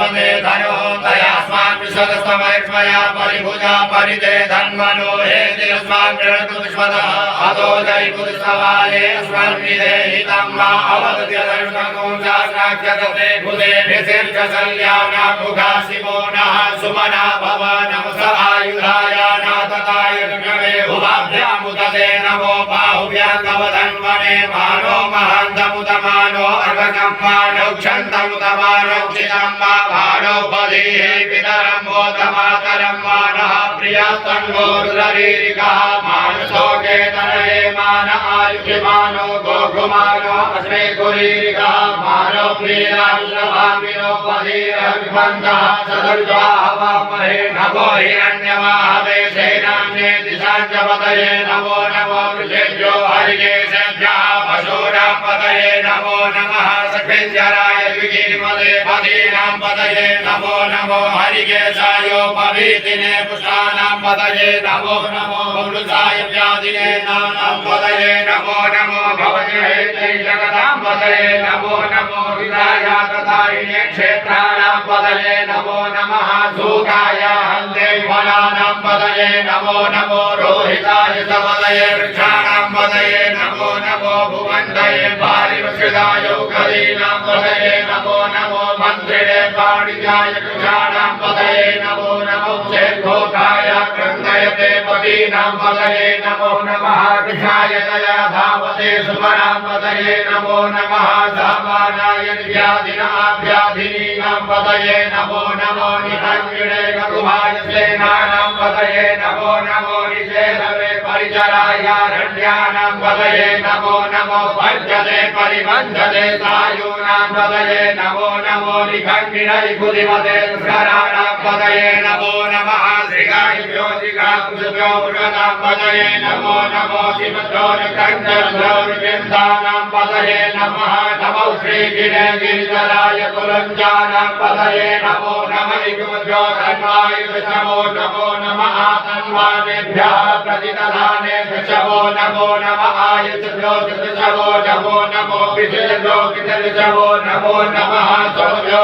वन्दे धनो तयास्मान् विश्वस्तमयक्ष्मया परिभुजा परिते धन्वनो हे तेस्मान् प्रणतु विश्वतः अतो जयपुरुषवाले अस्मन्विदे हितं मा अवदत्य दर्शनं चाक्राख्यते भुदे विशिर्षसल्याना मुखा शिवो नः सुमना भव नमः आयुधाय नाथताय कृष्णे भुवाभ्यामुदते नमो बाहुभ्यां तव धन्वने मानो महन्तमुदमानो अर्भकम्मानो क्षन्तमुदमानो क्षितं मा भानो पदीः पितरं मोदमातरं मानः प्रियस्तन्वोरुररीरिकः मानसोके तनये मान आयुष्यमानो गोघुमानो अस्मे कुरीरिकः मानो प्रियाश्रभामिनो पदीरविभन्तः सदर्जाहवामहे नमो हिरण्यवाहवे सेनान्ये दिशाञ्चपतये नमो नमो वृषेभ्यो हरिकेशेभ्यः पशूनां पतये नमो नमः सखेञ्जराय द्विकीर्मदे पदीनां पतये नमो नमो हरिकेशायोपवीतिने पुष्टानां पतये नमो नमो वृषाय व्याधिने नानां पतये नमो नमो भवजहेते जगतां पतये नमो नमो विदाय तथायिने क्षेत्राणां पतये नमो नमः सूताय हन्ते वनानां पतये नमो नमो रोहिताय पतये वृक्षाणां पतये नमो नमो भुवन्तये पारिवृषिताय गरीनां पतये नमो नमो मन्त्रिणे पाणिजाय कृषाणां पतये नमो नमो चेद्भोगाय क्रन्दयते पतीनां पतये नमो नमः कृषाय दया धावते सुमनां पतये नमो नमः सामानाय व्याधिनाभ्याधिनीनां पतये नमो नमो निहङ्गिणे गरुभाय सेनानां पतये नमो नमो निषेधवे परिचरायारण्यानां पतये नमो नमो भञ्जते परिभञ्जते सायूनां पतये नमो नमो निखण्डिनै बुधिमते स्कराणां पतये नमो नमः श्रीगायभ्यो श्रीगाकुशभ्यो मृगणां पतये नमो नमो शिवभ्यो निकण्ठभ्यो विवृन्दानां पतये नमः नमो श्रीगिरे गिरिधराय कुलञ्जानां पतये नमो नमः इकुभ्यो धन्वाय विष्णवो नमो नमः तन्वानेभ्यः प्रतिदधाने विष्णवो नमो नमः आयुष्भ्यो विष्णवो नमो नमो विष्णुभ्यो विष्णवो नमो नमः स्वभ्यो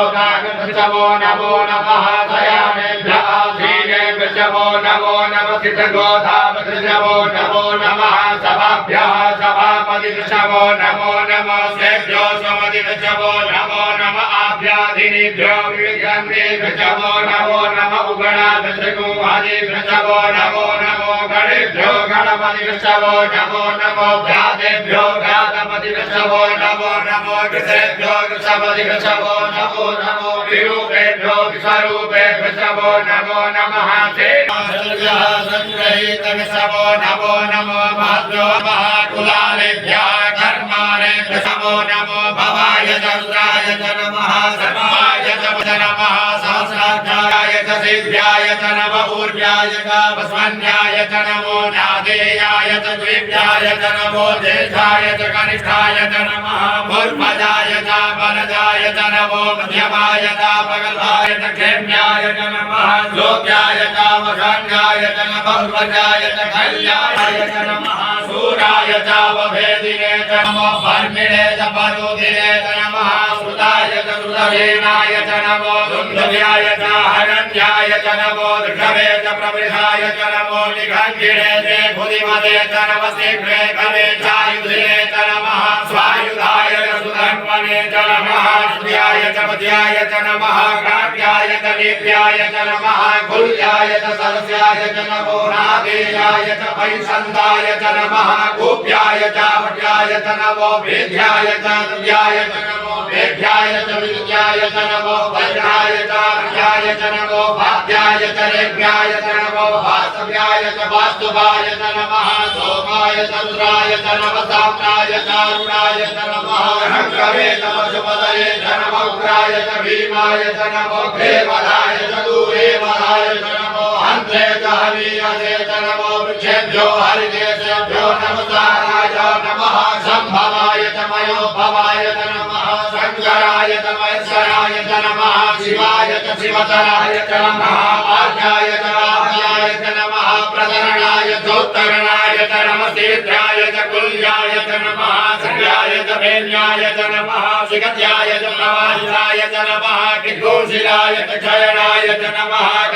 विष्णवो नमो नमः सयानेभ्यः आसीने विष्णवो नमो नमः सिद्धगोधा विष्णवो नमो नमः सभाभ्यः सभापति विष्णवो नमो नमः सेभ्यो स्वमति विष्णवो नमो नमः आभ्याधिनीभ्यो विविधन्ते विष्णवो नमो नमः उगणा विष्णुवादि विष्णवो नमो नमो गणेभ्यो गणपति विष्णवो नमो नमो व्याधेभ्यो व्याधपति विष्णवो नमो नमो कृतेभ्यो कृषपति विष्णवो नमो नमो विरूपेभ्यो विश्वरूपे विष्णवो नमो नमः सेनासर्गः संग्रहीत विष्णवो नमो नमो महद्भ्यो महाकुलालेभ्यः कर्माणे विष्णवो नमो भवाय चन्द्राय च नमः सर्वाय च नमः सहस्राध्याय च सिद्ध्याय च नमः ऊर्व्याय च वस्मन्याय च नमो नादेयाय च द्विभ्याय च नमो ज्येष्ठाय च कनिष्ठाय च नमः भूर्भजाय च वनजाय च नमो मध्यमाय च पगल्भाय च क्षेम्याय च नमः लोक्याय च वशान्याय च नमः भजाय च कल्याणाय च नमः सूराय च वभेदिने च नमो वर्मिणे च परोदिने च नमः सुताय च सुदर्शनाय च नमो दुन्दव्याय च हरण्याय च नमो ऋषभे च प्रवृषाय च नमो निखण्डिने च बुधिमते च नमः शीघ्रे कवे चायुधिने च नमः स्वायुधाय च सुधन्वने च नमः श्रियाय च पद्याय च नमः काव्याय च नीत्याय च नमः कुल्याय च सरस्याय च नमो नादेयाय च वैसन्ताय च नमः गोप्याय च भट्याय च नमो वेद्याय च दिव्याय च नमो वेद्याय च विद्याय च नमो वज्राय च अर्घ्याय च नमो भाद्याय च रेभ्याय च नमो वास्तव्याय च वास्तुवाय च नमः सोमाय च रुद्राय च नमः साम्नाय च अरुणाय च नमः रङ्गवे च पशुपतये च नमो उग्राय च भीमाय च नमो देवदाय च दूरेवदाय च नमो हन्त्रे च हनीयसे च नमो वृक्षेभ्यो हरिकेशेभ्यो नमस्काराय नमः सम्भवाय च मयोभवाय च नमः शङ्कराय च महेश्वराय च नमः शिवाय च शिवतराय च नमः आर्याय च आर्याय च नमः प्रकरणाय उत्तरणाय च नमः शीर्षाय च कुल्याय च नमः श्रियाय च भेन्याय च नमः शिखत्याय च प्रवासाय च नमः किद्घोषिलाय च क्षयणाय च नमः